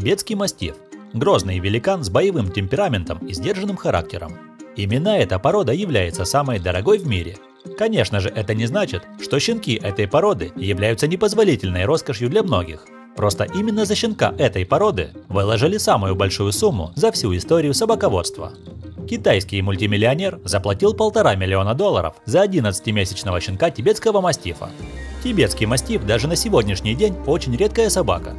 Тибетский мастиф – грозный великан с боевым темпераментом и сдержанным характером. Именно эта порода является самой дорогой в мире. Конечно же, это не значит, что щенки этой породы являются непозволительной роскошью для многих. Просто именно за щенка этой породы выложили самую большую сумму за всю историю собаководства. Китайский мультимиллионер заплатил $1,5 миллиона за 11-месячного щенка тибетского мастифа. Тибетский мастиф даже на сегодняшний день очень редкая собака.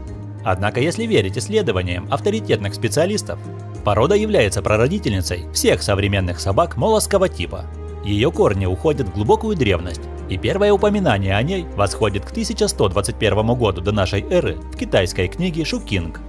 Однако, если верить исследованиям авторитетных специалистов, порода является прародительницей всех современных собак молосского типа. Ее корни уходят в глубокую древность, и первое упоминание о ней восходит к 1121 году до нашей эры в китайской книге Шукинг.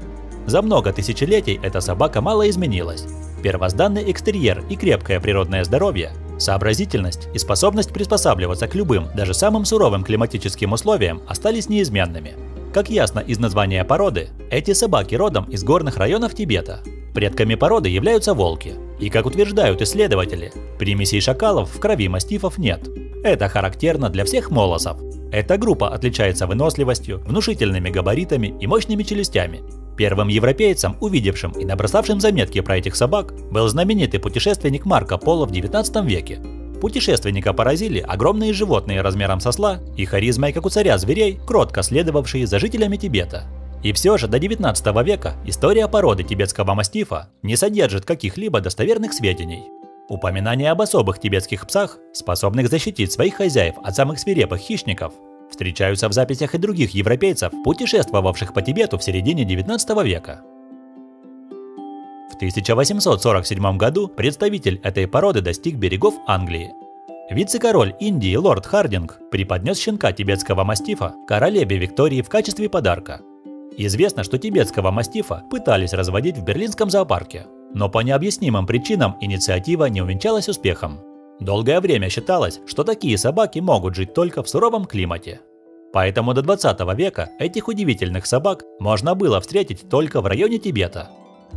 За много тысячелетий эта собака мало изменилась. Первозданный экстерьер и крепкое природное здоровье, сообразительность и способность приспосабливаться к любым, даже самым суровым климатическим условиям остались неизменными. Как ясно из названия породы, эти собаки родом из горных районов Тибета. Предками породы являются волки. И, как утверждают исследователи, примесей шакалов в крови мастифов нет. Это характерно для всех молосов. Эта группа отличается выносливостью, внушительными габаритами и мощными челюстями. Первым европейцем, увидевшим и набросавшим заметки про этих собак, был знаменитый путешественник Марко Поло в 19 веке. Путешественника поразили огромные животные размером с осла и харизмой, как у царя зверей, кротко следовавшие за жителями Тибета. И все же до 19 века история породы тибетского мастифа не содержит каких-либо достоверных сведений. Упоминания об особых тибетских псах, способных защитить своих хозяев от самых свирепых хищников, встречаются в записях и других европейцев, путешествовавших по Тибету в середине 19 века. В 1847 году представитель этой породы достиг берегов Англии. Вице-король Индии лорд Хардинг преподнес щенка тибетского мастифа королеве Виктории в качестве подарка. Известно, что тибетского мастифа пытались разводить в берлинском зоопарке, но по необъяснимым причинам инициатива не увенчалась успехом. Долгое время считалось, что такие собаки могут жить только в суровом климате. Поэтому до 20 века этих удивительных собак можно было встретить только в районе Тибета.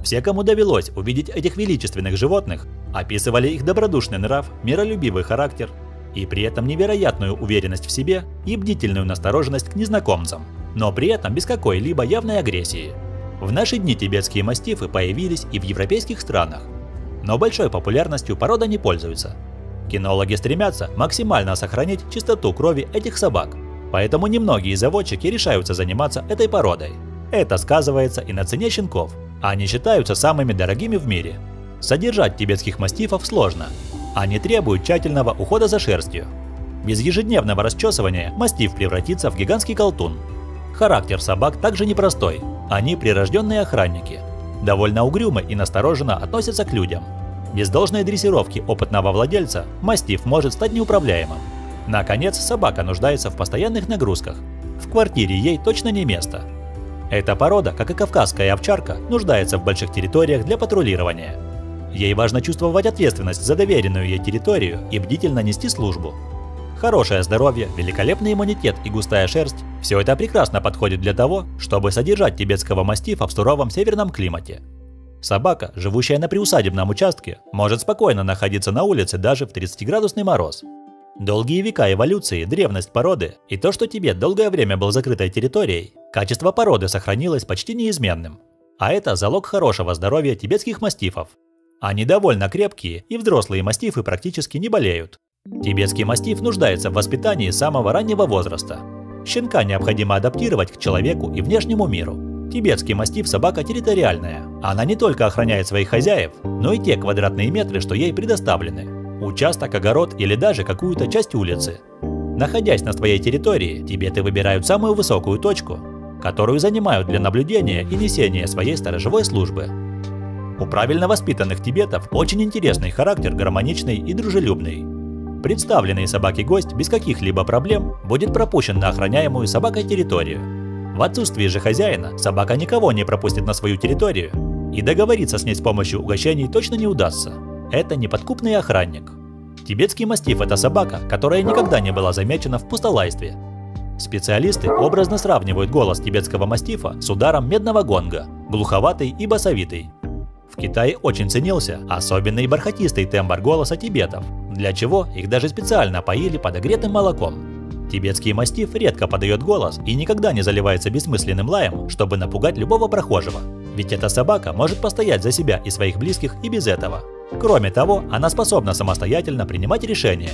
Все, кому довелось увидеть этих величественных животных, описывали их добродушный нрав, миролюбивый характер и при этом невероятную уверенность в себе и бдительную настороженность к незнакомцам, но при этом без какой-либо явной агрессии. В наши дни тибетские мастифы появились и в европейских странах, но большой популярностью порода не пользуется. Кинологи стремятся максимально сохранить чистоту крови этих собак, поэтому немногие заводчики решаются заниматься этой породой. Это сказывается и на цене щенков. Они считаются самыми дорогими в мире. Содержать тибетских мастифов сложно. Они требуют тщательного ухода за шерстью. Без ежедневного расчесывания мастиф превратится в гигантский колтун. Характер собак также непростой. Они прирожденные охранники. Довольно угрюмы и настороженно относятся к людям. Без должной дрессировки опытного владельца мастиф может стать неуправляемым. Наконец, собака нуждается в постоянных нагрузках. В квартире ей точно не место. Эта порода, как и кавказская овчарка, нуждается в больших территориях для патрулирования. Ей важно чувствовать ответственность за доверенную ей территорию и бдительно нести службу. Хорошее здоровье, великолепный иммунитет и густая шерсть – все это прекрасно подходит для того, чтобы содержать тибетского мастифа в суровом северном климате. Собака, живущая на приусадебном участке, может спокойно находиться на улице даже в 30-градусный мороз. Долгие века эволюции, древность породы и то, что Тибет долгое время был закрытой территорией, качество породы сохранилось почти неизменным. А это залог хорошего здоровья тибетских мастифов. Они довольно крепкие, и взрослые мастифы практически не болеют. Тибетский мастиф нуждается в воспитании с самого раннего возраста. Щенка необходимо адаптировать к человеку и внешнему миру. Тибетский мастиф – собака территориальная. Она не только охраняет своих хозяев, но и те квадратные метры, что ей предоставлены. Участок, огород или даже какую-то часть улицы. Находясь на своей территории, тибеты выбирают самую высокую точку, которую занимают для наблюдения и несения своей сторожевой службы. У правильно воспитанных тибетов очень интересный характер, гармоничный и дружелюбный. Представленный собаке гость без каких-либо проблем будет пропущен на охраняемую собакой территорию. В отсутствии же хозяина собака никого не пропустит на свою территорию, и договориться с ней с помощью угощений точно не удастся. Это неподкупный охранник. Тибетский мастиф – это собака, которая никогда не была замечена в пустолайстве. Специалисты образно сравнивают голос тибетского мастифа с ударом медного гонга, глуховатый и басовитый. В Китае очень ценился особенный бархатистый тембр голоса тибетов, для чего их даже специально поили подогретым молоком. Тибетский мастиф редко подает голос и никогда не заливается бессмысленным лаем, чтобы напугать любого прохожего. Ведь эта собака может постоять за себя и своих близких и без этого. Кроме того, она способна самостоятельно принимать решения.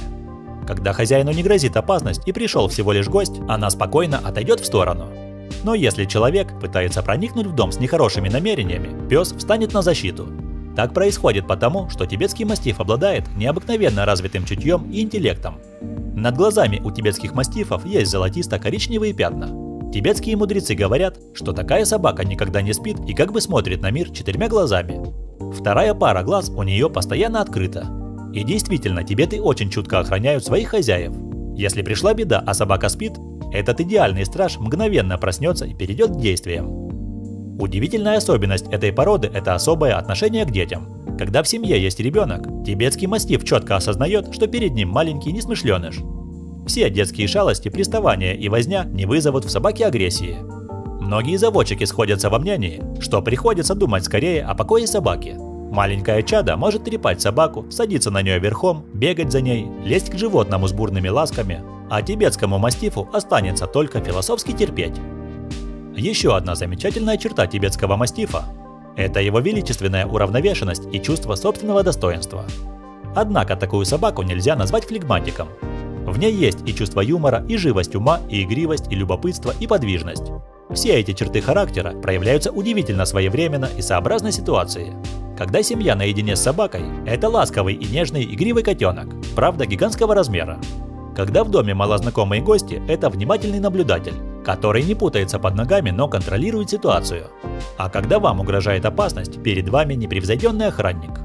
Когда хозяину не грозит опасность и пришел всего лишь гость, она спокойно отойдет в сторону. Но если человек пытается проникнуть в дом с нехорошими намерениями, пес встанет на защиту. Так происходит потому, что тибетский мастиф обладает необыкновенно развитым чутьем и интеллектом. Над глазами у тибетских мастифов есть золотисто-коричневые пятна. Тибетские мудрецы говорят, что такая собака никогда не спит и как бы смотрит на мир 4 глазами. Вторая пара глаз у нее постоянно открыта. И действительно, тибеты очень чутко охраняют своих хозяев. Если пришла беда, а собака спит, этот идеальный страж мгновенно проснется и перейдет к действиям. Удивительная особенность этой породы – это особое отношение к детям. Когда в семье есть ребенок, тибетский мастиф четко осознает, что перед ним маленький несмышленыш. Все детские шалости, приставания и возня не вызовут в собаке агрессии. Многие заводчики сходятся во мнении, что приходится думать скорее о покое собаки. Маленькое чадо может трепать собаку, садиться на нее верхом, бегать за ней, лезть к животному с бурными ласками, а тибетскому мастифу останется только философски терпеть. Еще одна замечательная черта тибетского мастифа – это его величественная уравновешенность и чувство собственного достоинства. Однако такую собаку нельзя назвать флегматиком. В ней есть и чувство юмора, и живость ума, и игривость, и любопытство, и подвижность. Все эти черты характера проявляются удивительно своевременно и сообразно ситуации. Когда семья наедине с собакой, это ласковый и нежный игривый котенок, правда гигантского размера. Когда в доме малознакомые гости, это внимательный наблюдатель, который не путается под ногами, но контролирует ситуацию. А когда вам угрожает опасность, перед вами непревзойденный охранник.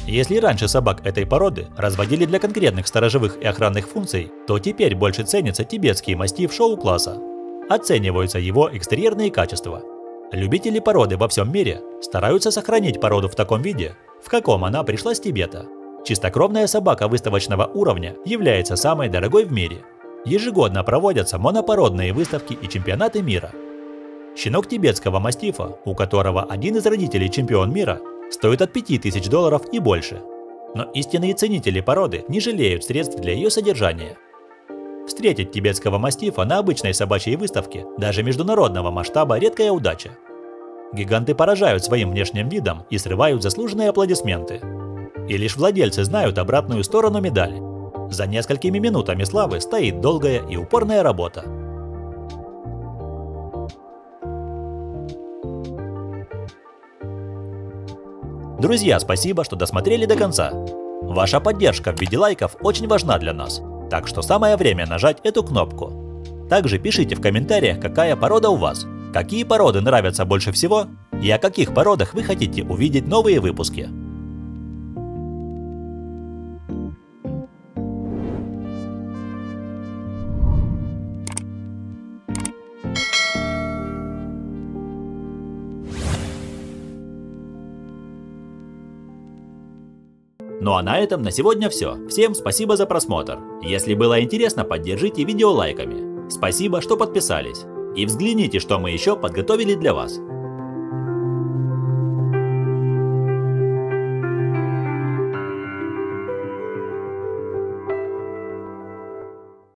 Если раньше собак этой породы разводили для конкретных сторожевых и охранных функций, то теперь больше ценится тибетский мастиф шоу-класса. Оцениваются его экстерьерные качества. Любители породы во всем мире стараются сохранить породу в таком виде, в каком она пришла с Тибета. Чистокровная собака выставочного уровня является самой дорогой в мире. Ежегодно проводятся монопородные выставки и чемпионаты мира. Щенок тибетского мастифа, у которого один из родителей чемпион мира, стоит от $5000 и больше. Но истинные ценители породы не жалеют средств для ее содержания. Встретить тибетского мастифа на обычной собачьей выставке, даже международного масштаба, редкая удача. Гиганты поражают своим внешним видом и срывают заслуженные аплодисменты. И лишь владельцы знают обратную сторону медали. За несколькими минутами славы стоит долгая и упорная работа. Друзья, спасибо, что досмотрели до конца. Ваша поддержка в виде лайков очень важна для нас. Так что самое время нажать эту кнопку. Также пишите в комментариях, какая порода у вас, какие породы нравятся больше всего и о каких породах вы хотите увидеть новые выпуски. Ну а на этом на сегодня все. Всем спасибо за просмотр. Если было интересно, поддержите видео лайками. Спасибо, что подписались. И взгляните, что мы еще подготовили для вас.